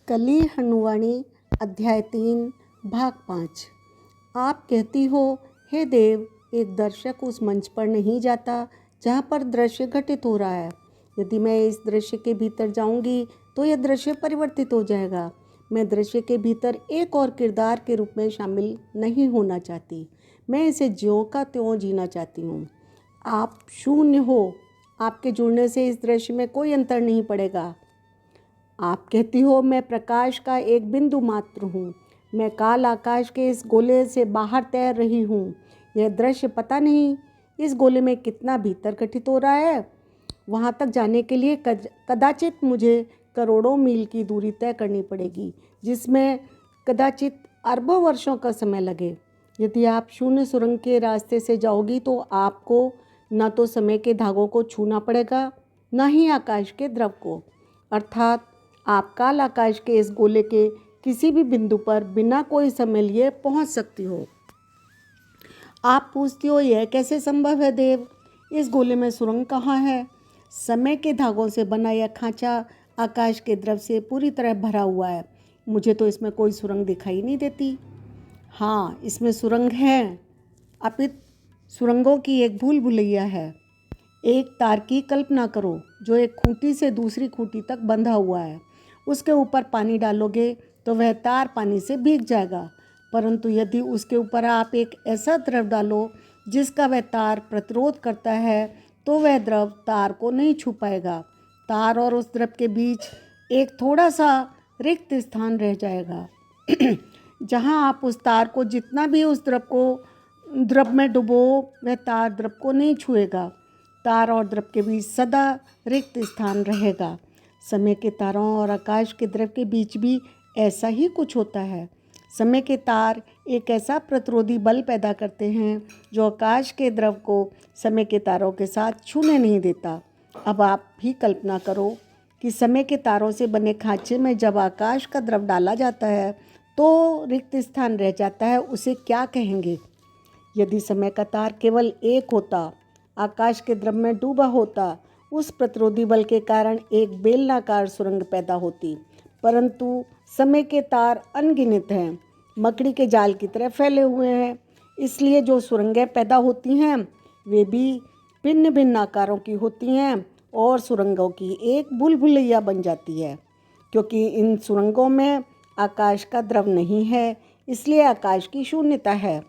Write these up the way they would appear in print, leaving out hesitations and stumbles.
कली हनुवाणी अध्याय 3 भाग 5। आप कहती हो, हे देव, एक दर्शक उस मंच पर नहीं जाता जहाँ पर दृश्य घटित हो रहा है। यदि मैं इस दृश्य के भीतर जाऊँगी तो यह दृश्य परिवर्तित हो जाएगा। मैं दृश्य के भीतर एक और किरदार के रूप में शामिल नहीं होना चाहती। मैं इसे ज्यों का त्यों जीना चाहती हूँ। आप शून्य हो। आपके जुड़ने से इस दृश्य में कोई अंतर नहीं पड़ेगा। आप कहती हो, मैं प्रकाश का एक बिंदु मात्र हूँ। मैं काल आकाश के इस गोले से बाहर तैर रही हूँ। यह दृश्य पता नहीं इस गोले में कितना भीतर घटित हो रहा है। वहाँ तक जाने के लिए कदाचित मुझे करोड़ों मील की दूरी तय करनी पड़ेगी, जिसमें कदाचित अरबों वर्षों का समय लगे। यदि आप शून्य सुरंग के रास्ते से जाओगी तो आपको न तो समय के धागों को छूना पड़ेगा, न ही आकाश के द्रव को। अर्थात आप काल आकाश के इस गोले के किसी भी बिंदु पर बिना कोई समय लिए पहुंच सकती हो। आप पूछती हो, यह कैसे संभव है देव? इस गोले में सुरंग कहाँ है? समय के धागों से बना यह खांचा आकाश के द्रव से पूरी तरह भरा हुआ है। मुझे तो इसमें कोई सुरंग दिखाई नहीं देती। हाँ, इसमें सुरंग है, अपित सुरंगों की एक भूल भुलैया है। एक तार की कल्पना करो जो एक खूंटी से दूसरी खूंटी तक बंधा हुआ है। उसके ऊपर पानी डालोगे तो वह तार पानी से भीग जाएगा, परंतु यदि उसके ऊपर आप एक ऐसा द्रव डालो जिसका वह तार प्रतिरोध करता है तो वह द्रव तार को नहीं छू पाएगा। तार और उस द्रव के बीच एक थोड़ा सा रिक्त स्थान रह जाएगा जहाँ आप उस तार को जितना भी उस द्रव में डुबो, वह तार द्रव को नहीं छुएगा। तार और द्रव के बीच सदा रिक्त स्थान रहेगा। समय के तारों और आकाश के द्रव के बीच भी ऐसा ही कुछ होता है। समय के तार एक ऐसा प्रतिरोधी बल पैदा करते हैं जो आकाश के द्रव को समय के तारों के साथ छूने नहीं देता। अब आप भी कल्पना करो कि समय के तारों से बने खांचे में जब आकाश का द्रव डाला जाता है तो रिक्त स्थान रह जाता है, उसे क्या कहेंगे? यदि समय का तार केवल एक होता, आकाश के द्रव में डूबा होता, उस प्रतिरोधी बल के कारण एक बेलनाकार सुरंग पैदा होती, परंतु समय के तार अनगिनत हैं, मकड़ी के जाल की तरह फैले हुए हैं। इसलिए जो सुरंगें पैदा होती हैं वे भी भिन्न भिन्न आकारों की होती हैं और सुरंगों की एक भूल-भुलैया बन जाती है। क्योंकि इन सुरंगों में आकाश का द्रव नहीं है, इसलिए आकाश की शून्यता है,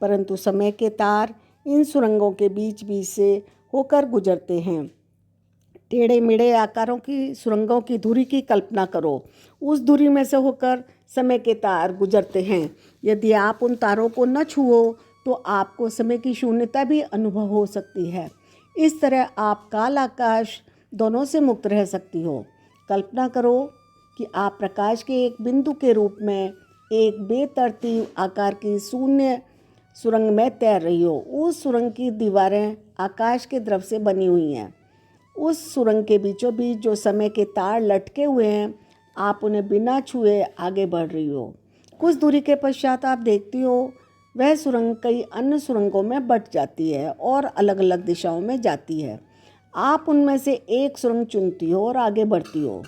परंतु समय के तार इन सुरंगों के बीच बीच से होकर गुजरते हैं। टेढ़े मेढ़े आकारों की सुरंगों की धुरी की कल्पना करो। उस धुरी में से होकर समय के तार गुजरते हैं। यदि आप उन तारों को न छुओ तो आपको समय की शून्यता भी अनुभव हो सकती है। इस तरह आप काल आकाश दोनों से मुक्त रह सकती हो। कल्पना करो कि आप प्रकाश के एक बिंदु के रूप में एक बेतरतीब आकार की शून्य सुरंग में तैर रही हो। उस सुरंग की दीवारें आकाश के द्रव से बनी हुई हैं। उस सुरंग के बीचों बीच जो समय के तार लटके हुए हैं, आप उन्हें बिना छुए आगे बढ़ रही हो। कुछ दूरी के पश्चात आप देखती हो वह सुरंग कई अन्य सुरंगों में बंट जाती है और अलग अलग दिशाओं में जाती है। आप उनमें से एक सुरंग चुनती हो और आगे बढ़ती हो।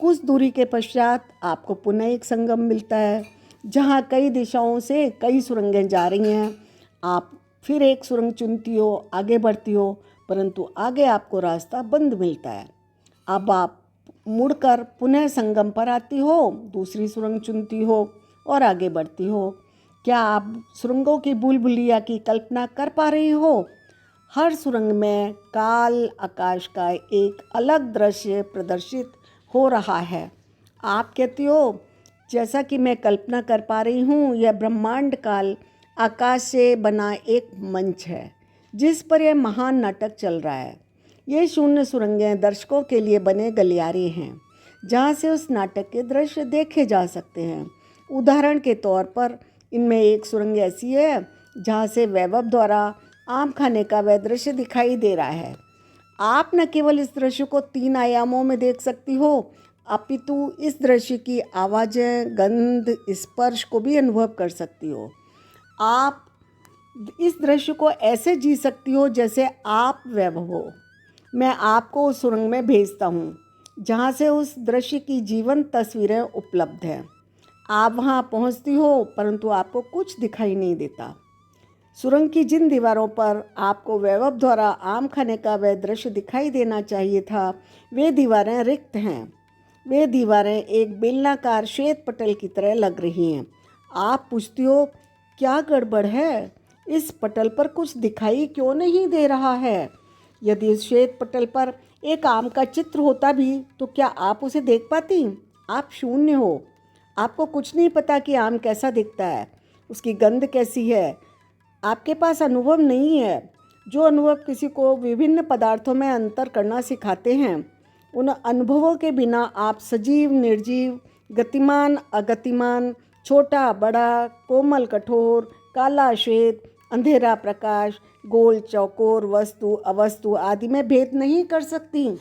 कुछ दूरी के पश्चात आपको पुनः एक संगम मिलता है जहाँ कई दिशाओं से कई सुरंगें जा रही हैं। आप फिर एक सुरंग चुनती हो, आगे बढ़ती हो, परंतु आगे आपको रास्ता बंद मिलता है। अब आप मुड़कर पुनः संगम पर आती हो, दूसरी सुरंग चुनती हो और आगे बढ़ती हो। क्या आप सुरंगों की भूल-भुलैया की कल्पना कर पा रही हो? हर सुरंग में काल आकाश का एक अलग दृश्य प्रदर्शित हो रहा है। आप कहती हो, जैसा कि मैं कल्पना कर पा रही हूँ, यह ब्रह्मांड काल आकाश से बना एक मंच है जिस पर यह महान नाटक चल रहा है। ये शून्य सुरंगें दर्शकों के लिए बने गलियारे हैं जहाँ से उस नाटक के दृश्य देखे जा सकते हैं। उदाहरण के तौर पर इनमें एक सुरंग ऐसी है जहाँ से वैभव द्वारा आम खाने का वह दृश्य दिखाई दे रहा है। आप न केवल इस दृश्य को 3 आयामों में देख सकती हो, अपितु इस दृश्य की आवाज़ें, गंध, स्पर्श को भी अनुभव कर सकती हो। आप इस दृश्य को ऐसे जी सकती हो जैसे आप वैभव हो। मैं आपको उस सुरंग में भेजता हूँ जहाँ से उस दृश्य की जीवंत तस्वीरें उपलब्ध हैं। आप वहाँ पहुँचती हो परंतु आपको कुछ दिखाई नहीं देता। सुरंग की जिन दीवारों पर आपको वैभव द्वारा आम खाने का वह दृश्य दिखाई देना चाहिए था, वे दीवारें रिक्त हैं। वे दीवारें एक बेलनाकार श्वेत पटल की तरह लग रही हैं। आप पूछती हो, क्या गड़बड़ है? इस पटल पर कुछ दिखाई क्यों नहीं दे रहा है? यदि इस श्वेत पटल पर एक आम का चित्र होता भी तो क्या आप उसे देख पाती? आप शून्य हो। आपको कुछ नहीं पता कि आम कैसा दिखता है, उसकी गंध कैसी है। आपके पास अनुभव नहीं है। जो अनुभव किसी को विभिन्न पदार्थों में अंतर करना सिखाते हैं, उन अनुभवों के बिना आप सजीव निर्जीव, गतिमान अगतिमान, छोटा बड़ा, कोमल कठोर, काला श्वेत, अंधेरा प्रकाश, गोल चौकोर, वस्तु अवस्तु आदि में भेद नहीं कर सकती।